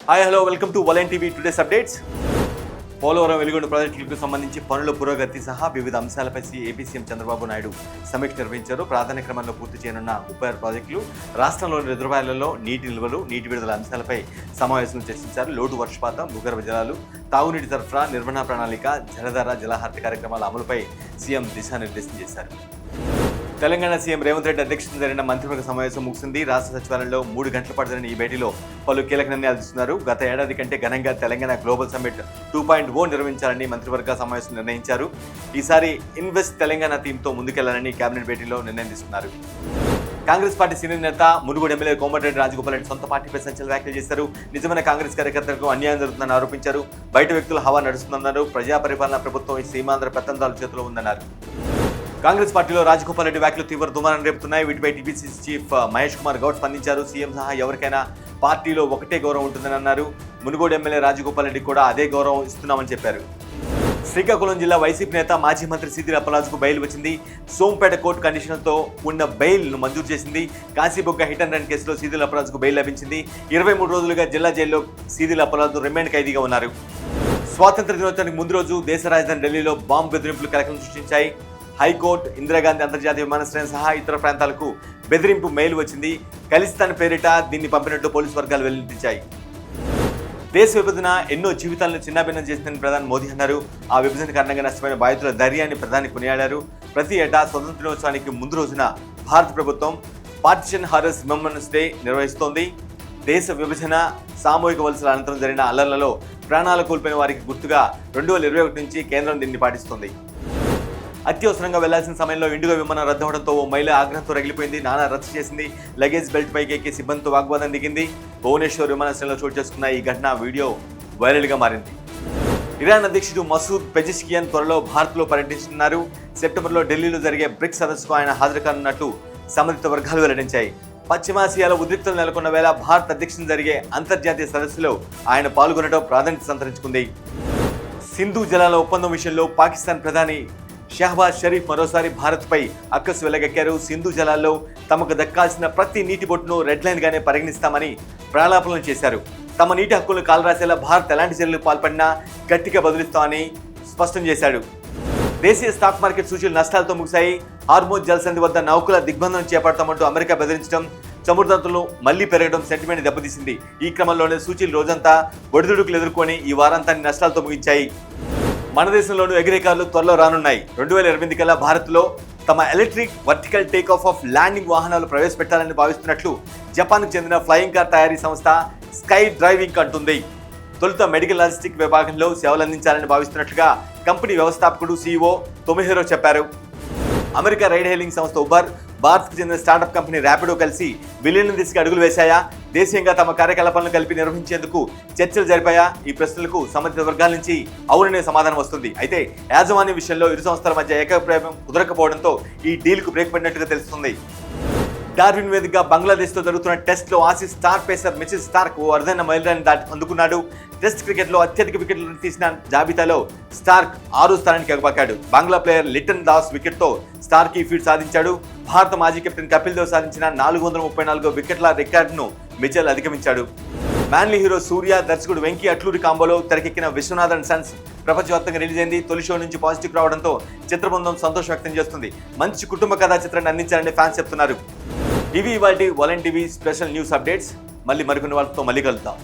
Hi hello welcome to వలెన్ TV today's updates. Polavaram Velugonda ప్రాజెక్టులకు సంబంధించి పనుల పురోగతి సహా వివిధ అంశాలపై ఏపీ సీఎం చంద్రబాబు నాయుడు సమీక్ష నిర్వహించారు. ప్రాధాన్య క్రమంలో పూర్తి చేయనున్న 36 ప్రాజెక్టులు, రాష్ట్రంలోని రిజర్వాయర్లలో నీటి నిల్వలు, నీటి విడుదల అంశాలపై సమావేశంలో చర్చించారు. లోటు వర్షపాతం, భూగర్భ జలాలు, తాగునీటి సరఫరా, నిర్వహణ ప్రణాళిక, జలధార, జలహారతి కార్యక్రమాల అమలుపై సీఎం దిశానిర్దేశం చేశారు. తెలంగాణ సీఎం రేవంత్ రెడ్డి అధ్యక్షతన జరిగిన మంత్రివర్గ సమావేశం ముగిసింది. రాష్ట్ర సచివాలయంలో 3 గంటల పాటు జరిగిన ఈ భేటీలో పలు కీలక నిర్ణయాలు తీసుకున్నారు. గత ఏడాది కంటే ఘనంగా తెలంగాణ గ్లోబల్ సమ్మిట్ 2.0 నిర్వహించాలని మంత్రివర్గ సమావేశం నిర్ణయించారు. ఈసారి ఇన్వెస్ట్ తెలంగాణ థీమ్తో ముందుకెళ్లాలని కేబినెట్ భేటీలో నిర్ణయం తీసుకున్నారు. కాంగ్రెస్ పార్టీ సీనియర్ నేత మునుగోడు ఎమ్మెల్యే కోమటిరెడ్డి రాజగోపాల్ రెడ్డి సొంత పార్టీపై సంచలన వ్యాఖ్యలు చేశారు. నిజమైన కాంగ్రెస్ కార్యకర్తలకు అన్యాయం జరుగుతుందని ఆరోపించారు. బయట వ్యక్తుల హవా నడుస్తుందన్నారు. ప్రజా పరిపాలన ప్రభుత్వం ఈ సీమాంధ్ర పెత్తందారుల చేతిలో ఉందన్నారు. కాంగ్రెస్ పార్టీలో రాజగోపాల్ రెడ్డి వ్యాఖ్యలు తీవ్ర దుమారం రేపుతున్నాయి. వీటిపై టీపీసీసీ చీఫ్ మహేష్ కుమార్ గౌడ్ స్పందించారు. సీఎం సహా ఎవరికైనా పార్టీలో ఒకటే గౌరవం ఉంటుందని అన్నారు. మునుగోడు ఎమ్మెల్యే రాజగోపాల్ రెడ్డి కూడా అదే గౌరవం ఇస్తున్నామని చెప్పారు. శ్రీకాకుళం జిల్లా వైసీపీ నేత మాజీ మంత్రి సీదిల అప్పలరాజుకు బెయిల్ వచ్చింది. సోంపేట కోర్టు కండిషన్లతో ఉన్న బెయిల్ను మంజూరు చేసింది. కాశీబొగ్గ హిట్ అండ్ రన్ కేసులో సీదిల అప్పలరాజుకు బెయిల్ లభించింది. 23 రోజులుగా జిల్లా జైల్లో సీదిల అప్పలరాజు రిమాండ్ ఖైదీగా ఉన్నారు. స్వాతంత్ర దినోత్సవానికి ముందు రోజు దేశ రాజధాని ఢిల్లీలో బాంబు బెదిరింపులు కలకలం సృష్టించాయి. హైకోర్టు, ఇందిరాగాంధీ అంతర్జాతీయ విమానాశ్రయం సహా ఇతర ప్రాంతాలకు బెదిరింపు మెయిల్ వచ్చింది. ఖలిస్తాన్ పేరిట దీన్ని పంపినట్టు పోలీసు వర్గాలు వెల్లడించాయి. దేశ విభజన ఎన్నో జీవితాలను చిన్నాభిన్నం చేసిందని ప్రధాని మోదీ అన్నారు. ఆ విభజన కారణంగా నష్టపోయిన బాధితుల ధైర్యాన్ని ప్రధాని కొనియాడారు. ప్రతి ఏటా స్వతంత్ర దినోత్సవానికి ముందు రోజున భారత ప్రభుత్వం పార్టిషన్ హారస్ రిమెంబరెన్స్ డే నిర్వహిస్తోంది. దేశ విభజన, సామూహిక వలసల అనంతరం జరిగిన అల్లర్లలో ప్రాణాలు కోల్పోయిన వారికి గుర్తుగా 2021 నుంచి కేంద్రం దీన్ని పాటిస్తోంది. అత్యవసరంగా వెళ్లాల్సిన సమయంలో ఇండిగో విమానం రద్దవడంతో ఓ మహిళ ఆగ్రహంతో రగిలిపోయింది. నానా రద్దు చేసింది. లగేజ్ బెల్ట్ పైకి ఎక్కి సిబ్బందితో వాగ్వాదం దిగింది. భువనేశ్వర్ విమానాశ్రయంలో చోటు చేసుకున్న ఈ ఘటన వీడియో వైరల్గా మారింది. ఇరాన్ అధ్యక్షుడు మసూద్ పెజిష్కియాన్ త్వరలో భారత్లో పర్యటిస్తున్నారు. సెప్టెంబర్లో ఢిల్లీలో జరిగే బ్రిక్స్ సదస్సుకు ఆయన హాజరు కానున్నట్టు సంబంధిత వర్గాలు వెల్లడించాయి. పశ్చిమాసియాలో ఉద్రిక్తలు నెలకొన్న వేళ భారత్ అధ్యక్షతన జరిగే అంతర్జాతీయ సదస్సులో ఆయన పాల్గొనడం ప్రాధాన్యత సంతరించుకుంది. సింధు జలాల ఒప్పందం విషయంలో పాకిస్తాన్ ప్రధాని షహబాజ్ షరీఫ్ మరోసారి భారత్పై అక్కసు వెలగక్కారు. సింధు జలాల్లో తమకు దక్కాల్సిన ప్రతి నీటి బొట్టును రెడ్ లైన్ గానే పరిగణిస్తామని ప్రాణాపనలు చేశారు. తమ నీటి హక్కులను కాలరాసేలా భారత్ ఎలాంటి చర్యలు పాల్పడినా గట్టిగా బదులిస్తామని స్పష్టం చేశాడు. దేశీయ స్టాక్ మార్కెట్ సూచీలు నష్టాలతో ముగిశాయి. హార్మోజ్ జలసంధి వద్ద నౌకల దిగ్బంధనం చేపడతామంటూ అమెరికా బెదిరించడం, చమురుదంతులు మళ్లీ పెరగడం సెంటిమెంట్ దెబ్బతీసింది. ఈ క్రమంలోనే సూచీలు రోజంతా ఒడిదుడుకులు ఎదుర్కొని ఈ వారాంతాన్ని నష్టాలతో ముగించాయి. మన దేశంలోనూ ఎగిరే కార్లు త్వరలో రానున్నాయి. 2028 కల్లా భారత్లో తమ electric vertical take off landing వాహనాలు ప్రవేశపెట్టాలని భావిస్తున్నట్లు జపాన్కు చెందిన ఫ్లయింగ్ కార్ తయారీ సంస్థ స్కై డ్రైవింగ్ అంటుంది. తొలుత మెడికల్ లాజిస్టిక్ విభాగంలో సేవలు అందించాలని భావిస్తున్నట్లుగా కంపెనీ వ్యవస్థాపకుడు CEO తొమిహిరో చెప్పారు. అమెరికా రైడ్ హెయిలింగ్ సంస్థ ఉబర్, భారత్కు చెందిన స్టార్టప్ కంపెనీ ర్యాపిడో కలిసి విలీనం దిశగా అడుగులు వేశాయా? దేశీయంగా తమ కార్యకలాపాలను కలిపి నిర్వహించేందుకు చర్చలు జరిపాయా? ఈ ప్రశ్నలకు సంబంధిత వర్గాల నుంచి అవుననే సమాధానం వస్తుంది. అయితే యాజమాన్య విషయంలో ఇరు సంస్థల మధ్య ఏకాభిప్రాయం కుదరకపోవడంతో ఈ డీల్కు బ్రేక్ పడినట్టుగా తెలుస్తుంది. డార్విన్ వేదికగా బంగ్లాదేశ్తో జరుగుతున్న టెస్ట్లో Aussies star pacer Mitchell Starc ఓ అరుదైన మైలురాయిని అందుకున్నాడు. టెస్ట్ క్రికెట్లో అత్యధిక వికెట్లు తీసిన జాబితాలో స్టార్క్ 6వ స్థానానికి ఎగబాకాడు. బంగ్లా ప్లేయర్ లిటన్ దాస్ వికెట్తో స్టార్క్ ఈ ఫీట్ సాధించాడు. భారత మాజీ కెప్టెన్ కపిల్ దేవ్ సాధించిన 434 వికెట్ల రికార్డును మిచెల్ అధిగమించాడు. మ్యాన్లీ హీరో సూర్య, దర్శకుడు వెంకీ అట్లూరి కాంబోలో తెరకెక్కిన విశ్వనాథ్ అండ్ సన్స్ ప్రపంచవ్యాప్తంగా రిలీజ్ అయింది. తొలి షో నుంచి పాజిటివ్ రావడంతో చిత్రబృందం సంతోషం వ్యక్తం చేస్తుంది. మంచి కుటుంబ కథా చిత్రాన్ని అందించారని ఫ్యాన్స్ చెప్తున్నారు. ఇవి ఇవాల్టి వలెన్ టీవీ స్పెషల్ న్యూస్ అప్డేట్స్. మళ్ళీ మరికొన్ని వాళ్ళతో మళ్ళీ కలుద్దాం.